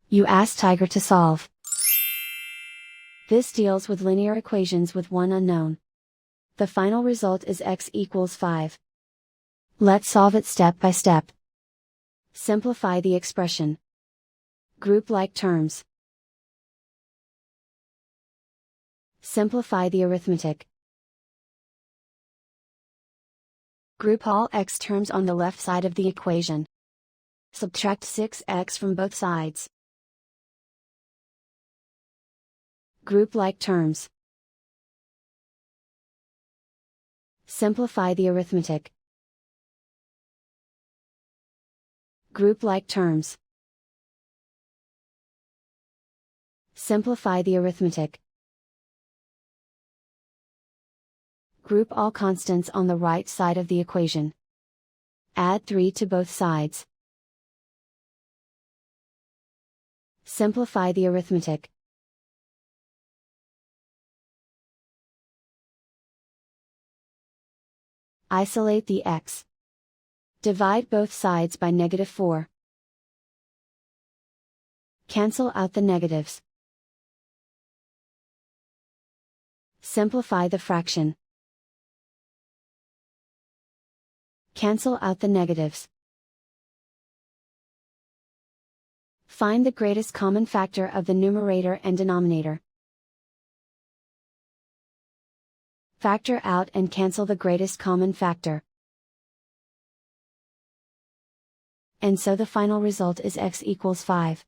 You ask Tiger to solve. This deals with linear equations with one unknown. The final result is x equals 5. Let's solve it step by step. Simplify the expression. Group like terms. Simplify the arithmetic. Group all x terms on the left side of the equation. Subtract 6x from both sides. Group like terms. Simplify the arithmetic. Group like terms. Simplify the arithmetic. Group all constants on the right side of the equation. Add 3 to both sides. Simplify the arithmetic. Isolate the x. Divide both sides by -4. Cancel out the negatives. Simplify the fraction. Cancel out the negatives. Find the greatest common factor of the numerator and denominator. Factor out and cancel the greatest common factor. And so the final result is x equals 5.